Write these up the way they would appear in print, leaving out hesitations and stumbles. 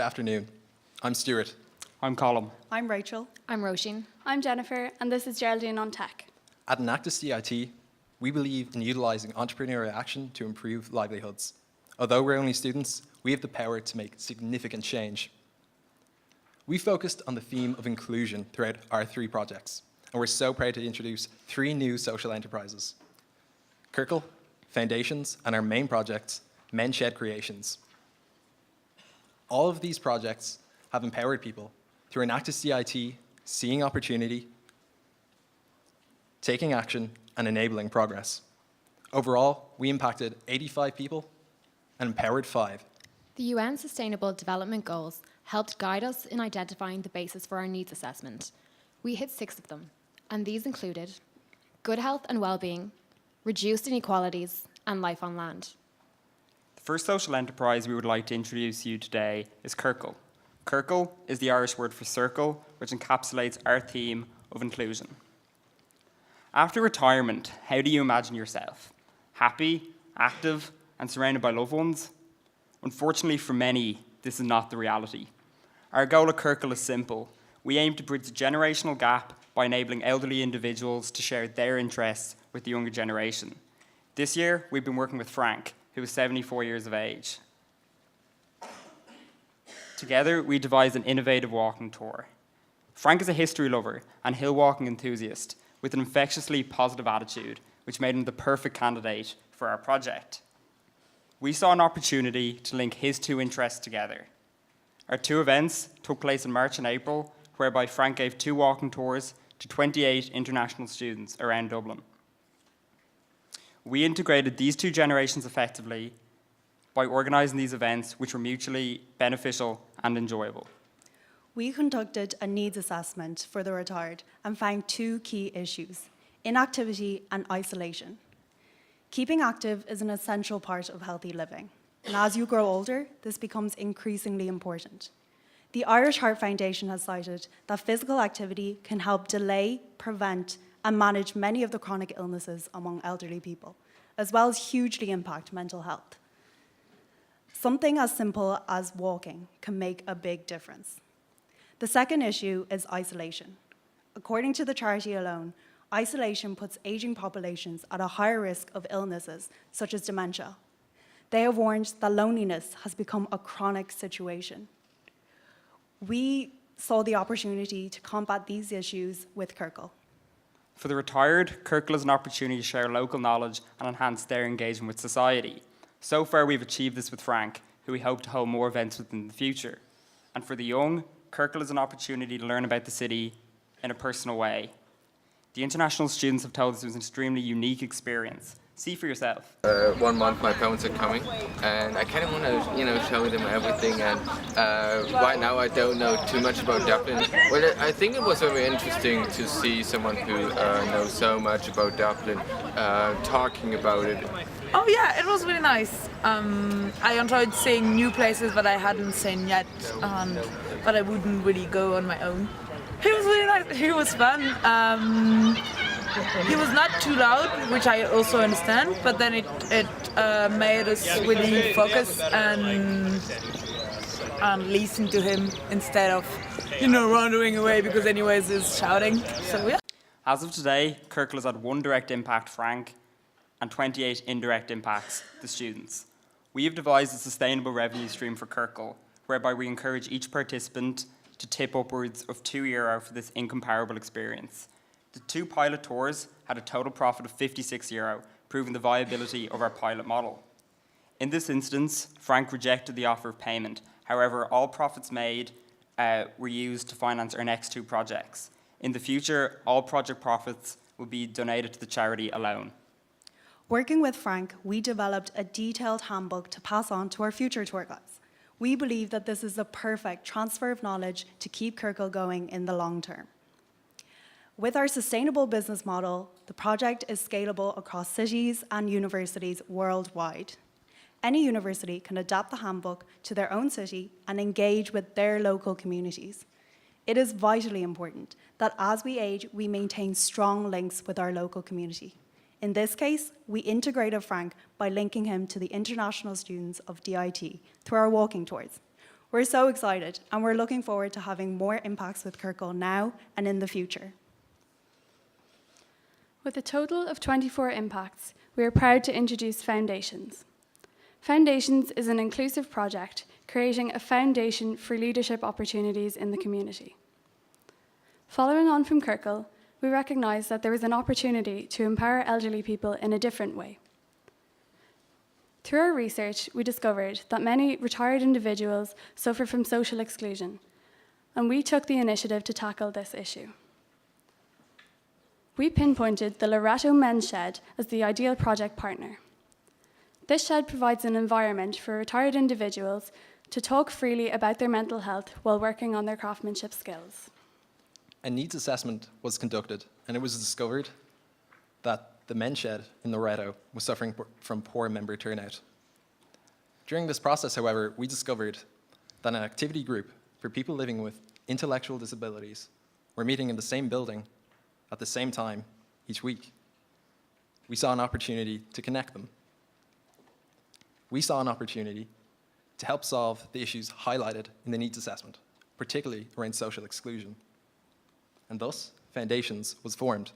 afternoon. I'm Stuart. I'm Colm. I'm Rachel. I'm Roisin. I'm Jennifer, and this is Geraldine on Tech. At Enactus DIT, we believe in utilising entrepreneurial action to improve livelihoods. Although we're only students, we have the power to make significant change. We focused on the theme of inclusion throughout our 3 projects, and we're so proud to introduce 3 new social enterprises: Ciorcal, Foundations, and our main project, Men Shed Creations. All of these projects have empowered people through Enactus DIT, seeing opportunity, taking action, and enabling progress. Overall, we impacted 85 people and empowered 5. The UN Sustainable Development Goals helped guide us in identifying the basis for our needs assessment. We hit 6 of them, and these included good health and well-being, reduced inequalities, and life on land. The first social enterprise we would like to introduce you today is Ciorcal. Ciorcal is the Irish word for circle, which encapsulates our theme of inclusion. After retirement, how do you imagine yourself? Happy, active, and surrounded by loved ones? Unfortunately for many, this is not the reality. Our goal at Ciorcal is simple. We aim to bridge the generational gap by enabling elderly individuals to share their interests with the younger generation. This year, we've been working with Frank, who is 74 years of age. Together, we devised an innovative walking tour. Frank is a history lover and hill walking enthusiast with an infectiously positive attitude, which made him the perfect candidate for our project. We saw an opportunity to link his 2 interests together. Our 2 events took place in March and April, whereby Frank gave 2 walking tours to 28 international students around Dublin. We integrated these 2 generations effectively by organising these events, which were mutually beneficial and enjoyable. We conducted a needs assessment for the retired and found 2 key issues: inactivity and isolation. Keeping active is an essential part of healthy living, and as you grow older, this becomes increasingly important. The Irish Heart Foundation has cited that physical activity can help delay, prevent, and manage many of the chronic illnesses among elderly people, as well as hugely impact mental health. Something as simple as walking can make a big difference. The second issue is isolation. According to the charity alone, isolation puts aging populations at a higher risk of illnesses such as dementia. They have warned that loneliness has become a chronic situation. We saw the opportunity to combat these issues with Ciorcal. For the retired, Ciorcal is an opportunity to share local knowledge and enhance their engagement with society. So far, we've achieved this with Frank, who we hope to hold more events with in the future. And for the young, Ciorcal is an opportunity to learn about the city in a personal way. The international students have told us it was an extremely unique experience. See for yourself. 1 month my parents are coming, and I kind of want to, show them everything. And right now I don't know too much about Dublin. Well, I think it was very interesting to see someone who knows so much about Dublin talking about it. Oh yeah, it was really nice. I enjoyed seeing new places that I hadn't seen yet, but I wouldn't really go on my own. He was really nice. He was fun. He was not too loud, which I also understand, but then it made us really focus and listen to him instead of, running away because anyways he's shouting. So yeah. As of today, Ciorcal has had 1 direct impact, Frank, and 28 indirect impacts, the students. We have devised a sustainable revenue stream for Ciorcal, whereby we encourage each participant to tip upwards of €2 for this incomparable experience. The 2 pilot tours had a total profit of €56, proving the viability of our pilot model. In this instance, Frank rejected the offer of payment. However, all profits made were used to finance our next 2 projects. In the future, all project profits will be donated to the charity alone. Working with Frank, we developed a detailed handbook to pass on to our future tour guides. We believe that this is the perfect transfer of knowledge to keep Ciorcal going in the long term. With our sustainable business model, the project is scalable across cities and universities worldwide. Any university can adapt the handbook to their own city and engage with their local communities. It is vitally important that as we age, we maintain strong links with our local community. In this case, we integrated Frank by linking him to the international students of DIT through our walking tours. We're so excited, and we're looking forward to having more impacts with Ciorcal now and in the future. With a total of 24 impacts, we are proud to introduce Foundations. Foundations is an inclusive project creating a foundation for leadership opportunities in the community. Following on from Ciorcal, we recognise that there is an opportunity to empower elderly people in a different way. Through our research, we discovered that many retired individuals suffer from social exclusion, and we took the initiative to tackle this issue. We pinpointed the Loreto Men's Shed as the ideal project partner. This shed provides an environment for retired individuals to talk freely about their mental health while working on their craftsmanship skills. A needs assessment was conducted, and it was discovered that the men's shed in Loreto was suffering from poor member turnout. During this process, however, we discovered that an activity group for people living with intellectual disabilities were meeting in the same building at the same time each week. We saw an opportunity to connect them. We saw an opportunity to help solve the issues highlighted in the needs assessment, particularly around social exclusion. And thus, Foundations was formed.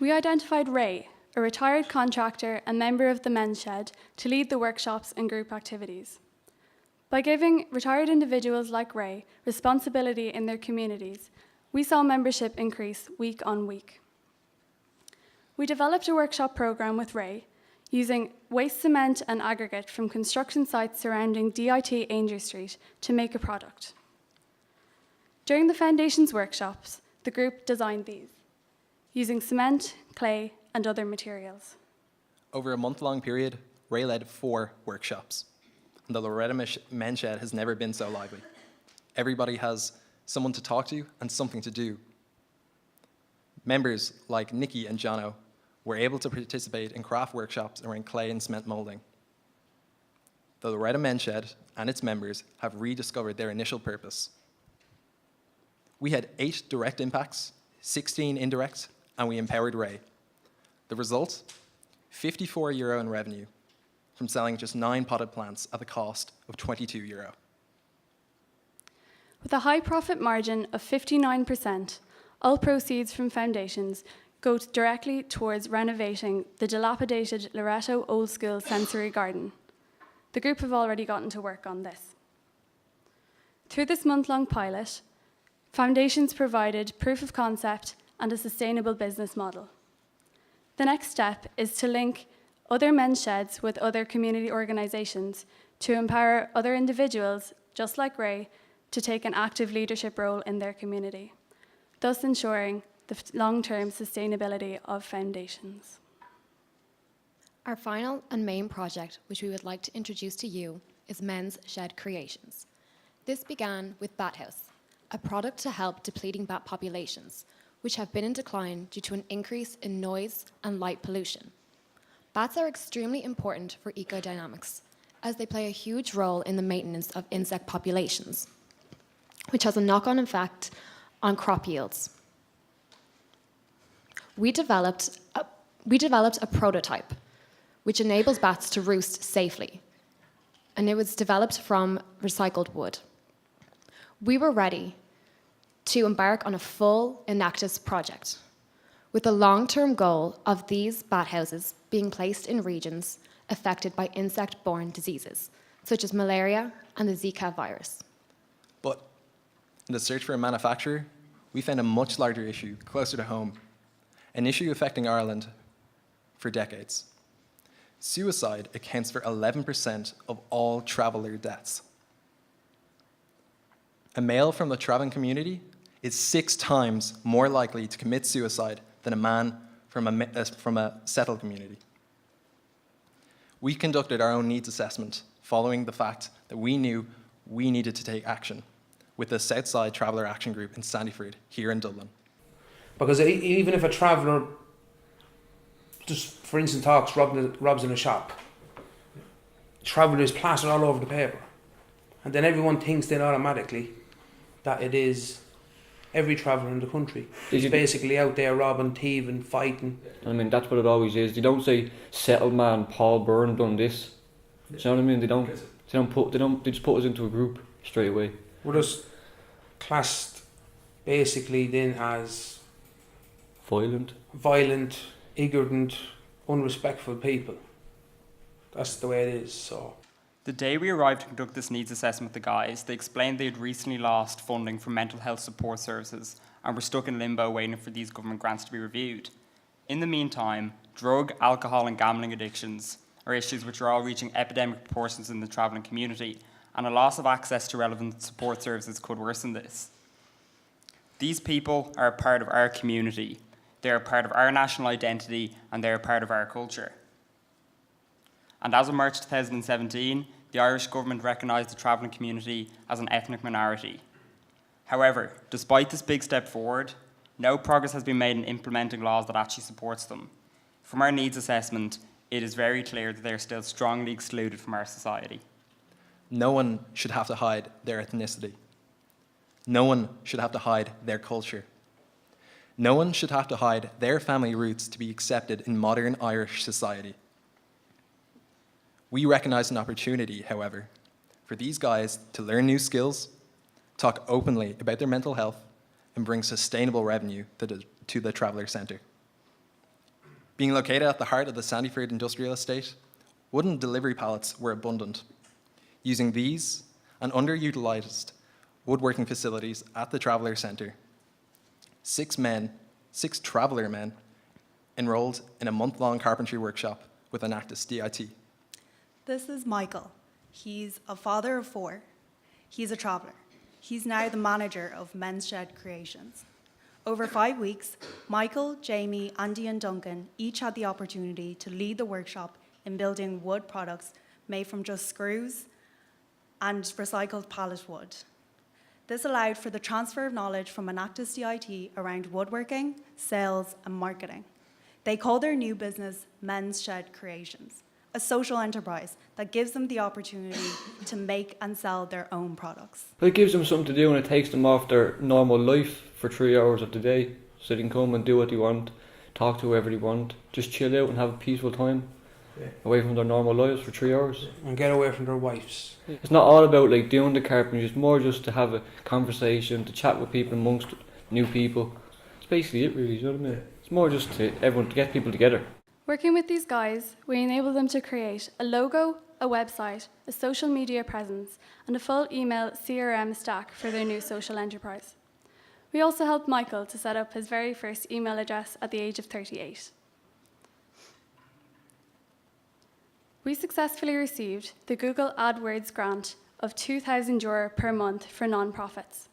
We identified Ray, a retired contractor and member of the Men's Shed, to lead the workshops and group activities. By giving retired individuals like Ray responsibility in their communities, we saw membership increase week on week. We developed a workshop program with Ray using waste cement and aggregate from construction sites surrounding DIT Ainger Street to make a product. During the Foundations workshops, the group designed these, using cement, clay, and other materials. Over a month-long period, Ray led 4 workshops, and the Loreto Men's Shed has never been so lively. Everybody has someone to talk to and something to do. Members like Nikki and Jono were able to participate in craft workshops around clay and cement moulding. The Loreto Men's Shed and its members have rediscovered their initial purpose. We had 8 direct impacts, 16 indirect, and we empowered Ray. The result? €54 in revenue from selling just 9 potted plants at the cost of €22. With a high profit margin of 59%, all proceeds from Foundations go directly towards renovating the dilapidated Loreto Old School Sensory Garden. The group have already gotten to work on this. Through this month-long pilot, Foundations provided proof of concept and a sustainable business model. The next step is to link other men's sheds with other community organisations to empower other individuals, just like Ray, to take an active leadership role in their community, thus ensuring the long-term sustainability of Foundations. Our final and main project, which we would like to introduce to you, is Men's Shed Creations. This began with Bat House, a product to help depleting bat populations, which have been in decline due to an increase in noise and light pollution. Bats are extremely important for ecodynamics, as they play a huge role in the maintenance of insect populations, which has a knock-on effect on crop yields. We developed a prototype which enables bats to roost safely, and it was developed from recycled wood. We were ready to embark on a full Enactus project, with the long-term goal of these bat houses being placed in regions affected by insect-borne diseases, such as malaria and the Zika virus. But in the search for a manufacturer, we found a much larger issue closer to home, an issue affecting Ireland for decades. Suicide accounts for 11% of all traveller deaths. A male from the travelling community is 6 times more likely to commit suicide than a man from a settled community. We conducted our own needs assessment following the fact that we knew we needed to take action with the Southside Traveller Action Group in Sandyford here in Dublin. Because even if a traveller, just for instance, robs in a shop, traveller is plastered all over the paper. And then everyone thinks then automatically that it is every traveller in the country. He's basically out there robbing, thieving, fighting. I mean, that's what it always is. They don't say, settled man, Paul Byrne done this. Do you know what I mean? They don't. They just put us into a group straight away. We're just classed basically then as violent, ignorant, unrespectful people. That's the way it is. So The day we arrived to conduct this needs assessment with the guys, they explained they had recently lost funding from mental health support services and were stuck in limbo waiting for these government grants to be reviewed. In the meantime, drug, alcohol and gambling addictions are issues which are all reaching epidemic proportions in the travelling community, and a loss of access to relevant support services could worsen this. These people are a part of our community, they are a part of our national identity, and they are a part of our culture. And as of March 2017, the Irish government recognised the travelling community as an ethnic minority. However, despite this big step forward, no progress has been made in implementing laws that actually supports them. From our needs assessment, it is very clear that they are still strongly excluded from our society. No one should have to hide their ethnicity. No one should have to hide their culture. No one should have to hide their family roots to be accepted in modern Irish society. We recognise an opportunity, however, for these guys to learn new skills, talk openly about their mental health, and bring sustainable revenue to the Traveller Centre. Being located at the heart of the Sandyford Industrial Estate, wooden delivery pallets were abundant. Using these and underutilised woodworking facilities at the Traveller Centre, 6 Traveller men, enrolled in a month-long carpentry workshop with Enactus DIT. This is Michael. He's a father of 4. He's a traveller. He's now the manager of Men's Shed Creations. Over 5 weeks, Michael, Jamie, Andy and Duncan each had the opportunity to lead the workshop in building wood products made from just screws and recycled pallet wood. This allowed for the transfer of knowledge from Enactus DIT around woodworking, sales and marketing. They call their new business Men's Shed Creations, a social enterprise that gives them the opportunity to make and sell their own products. It gives them something to do, and it takes them off their normal life for 3 hours of the day, so they can come and do what they want, talk to whoever they want, just chill out and have a peaceful time away from their normal lives for 3 hours. and get away from their wives. It's not all about like doing the carpentry, it's more just to have a conversation, to chat with people amongst new people. It's basically it really, you know what I mean? It's more just to everyone, to get people together. Working with these guys, we enable them to create a logo, a website, a social media presence, and a full email CRM stack for their new social enterprise. We also helped Michael to set up his very first email address at the age of 38. We successfully received the Google AdWords grant of €2,000 per month for non-profits.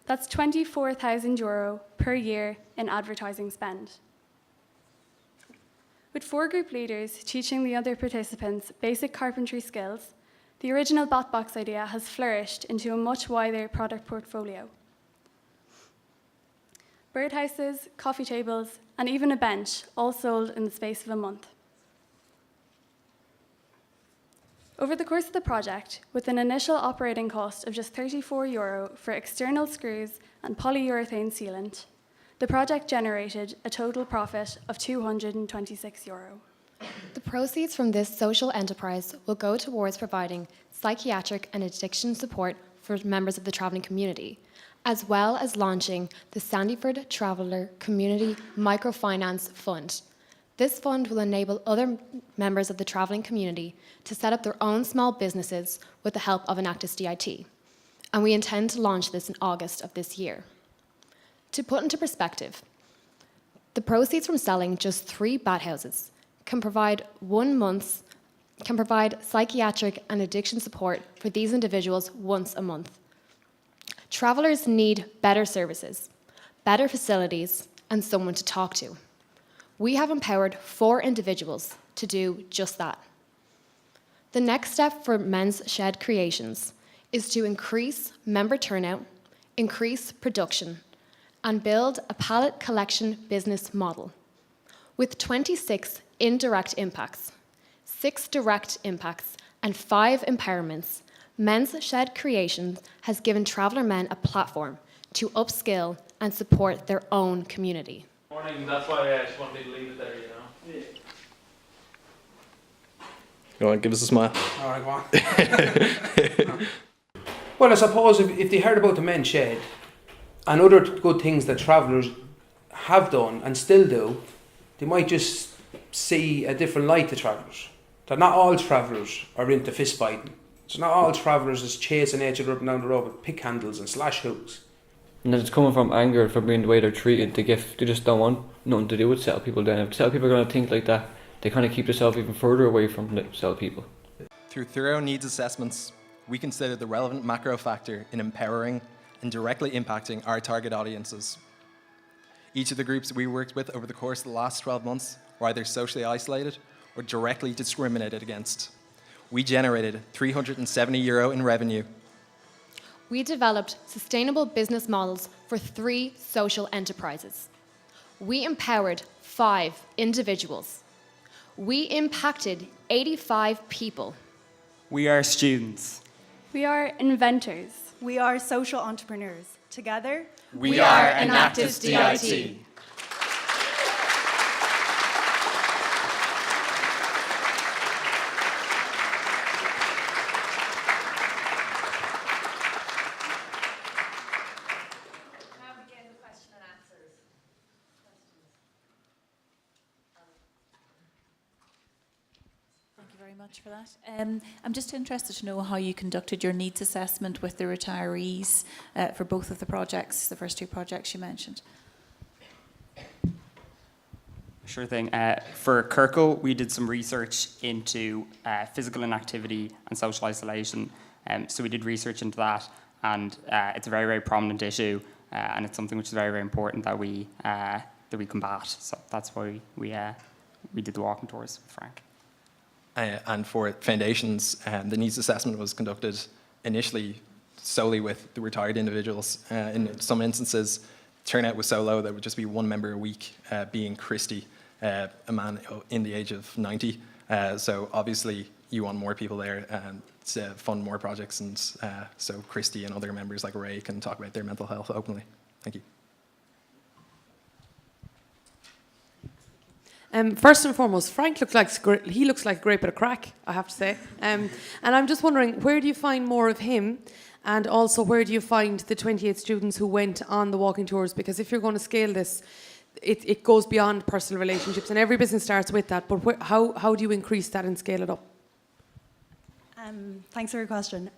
That's €24,000 per year in advertising spend. With 4 group leaders teaching the other participants basic carpentry skills, the original BotBox idea has flourished into a much wider product portfolio. Birdhouses, coffee tables, and even a bench, all sold in the space of a month. Over the course of the project, with an initial operating cost of just €34 for external screws and polyurethane sealant, the project generated a total profit of €226. The proceeds from this social enterprise will go towards providing psychiatric and addiction support for members of the travelling community, as well as launching the Sandyford Traveller Community Microfinance Fund. This fund will enable other members of the travelling community to set up their own small businesses with the help of Enactus DIT, and we intend to launch this in August of this year. To put into perspective, the proceeds from selling just 3 bathhouses can provide psychiatric and addiction support for these individuals once a month. Travellers need better services, better facilities, and someone to talk to. We have empowered 4 individuals to do just that. The next step for Men's Shed Creations is to increase member turnout, increase production, and build a pallet collection business model. With 26 indirect impacts, 6 direct impacts, and 5 empowerments, Men's Shed Creations has given traveller men a platform to upskill and support their own community. Morning, that's why I just wanted to leave it there, you know. Go on, give us a smile. All right, go on. Well, I suppose if they heard about the men's shed and other good things that travellers have done and still do, they might just see a different light to travellers. That not all travellers are into fist fighting. So not all travellers is chasing each other up and down the road with pick handles and slash hooks. And it's coming from anger, from being the way they're treated. They just don't want nothing to do with settle people down. If settle people are going to think like that, they kind of keep themselves even further away from the settle people. Through thorough needs assessments, we consider the relevant macro factor in empowering and directly impacting our target audiences. Each of the groups we worked with over the course of the last 12 months were either socially isolated or directly discriminated against. We generated €370 in revenue. We developed sustainable business models for 3 social enterprises. We empowered 5 individuals. We impacted 85 people. We are students. We are inventors. We are social entrepreneurs. Together, We are Enactus DIT. Very much for that. I'm just interested to know how you conducted your needs assessment with the retirees for both of the projects, the first 2 projects you mentioned. Sure thing. For Ciorcal, we did some research into physical inactivity and social isolation. So we did research into that, and it's a very, very prominent issue, and it's something which is very, very important that we combat. So that's why we did the walking tours with Frank. And for foundations, the needs assessment was conducted initially solely with the retired individuals. In some instances, turnout was so low there would just be 1 member a week, being Christy, a man in the age of 90. So obviously you want more people there to fund more projects, and so Christy and other members like Ray can talk about their mental health openly. Thank you. First and foremost, Frank looks like a great bit of crack, I have to say. And I'm just wondering, where do you find more of him? And also, where do you find the 28 students who went on the walking tours? Because if you're going to scale this, it goes beyond personal relationships, and every business starts with that. But how do you increase that and scale it up? Thanks for your question.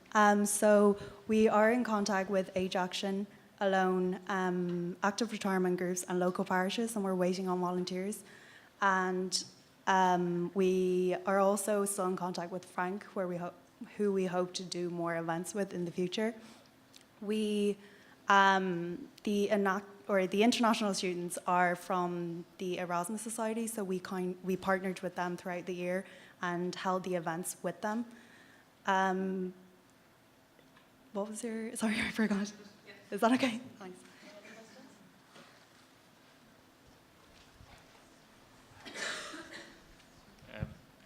So we are in contact with Age Action, Alone, active retirement groups and local parishes, and we're waiting on volunteers. And we are also still in contact with Frank, who we hope to do more events with in the future. We, the international students are from the Erasmus Society, so we partnered with them throughout the year and held the events with them. What was your? Sorry, I forgot. Is that okay? Thanks.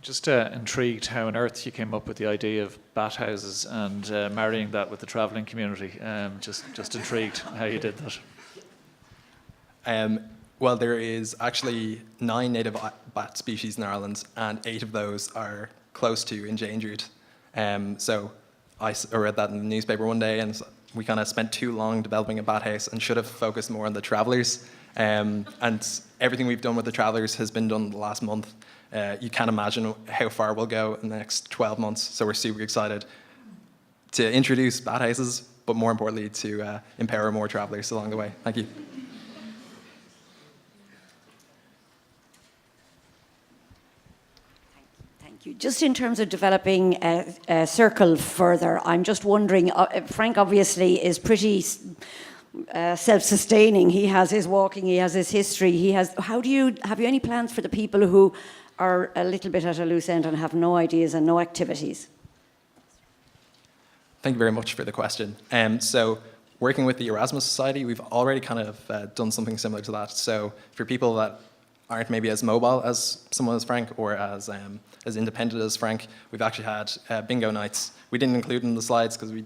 Just intrigued how on earth you came up with the idea of bat houses and marrying that with the travelling community. Just intrigued how you did that. Well, there is actually 9 native bat species in Ireland, and 8 of those are close to endangered. So I read that in the newspaper one day, and we kind of spent too long developing a bat house and should have focused more on the travellers. And everything we've done with the travellers has been done the last month. You can't imagine how far we'll go in the next 12 months, so we're super excited to introduce bat houses, but more importantly to empower more travellers along the way. Thank you. Thank you. Just in terms of developing Ciorcal further, I'm just wondering, Frank obviously is pretty self-sustaining. He has his walking, he has his history. Have you any plans for the people who are a little bit at a loose end and have no ideas and no activities? Thank you very much for the question. So working with the Erasmus Society, we've already kind of done something similar to that. So for people that aren't maybe as mobile as someone as Frank, or as independent as Frank, we've actually had bingo nights. We didn't include in the slides because we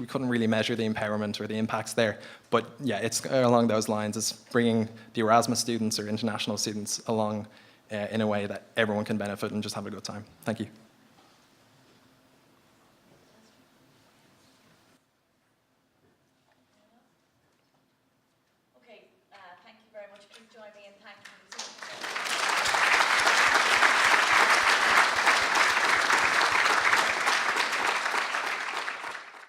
couldn't really measure the empowerment or the impacts there. But yeah, it's along those lines. It's bringing the Erasmus students or international students along in a way that everyone can benefit and just have a good time. Thank you. join me in thanking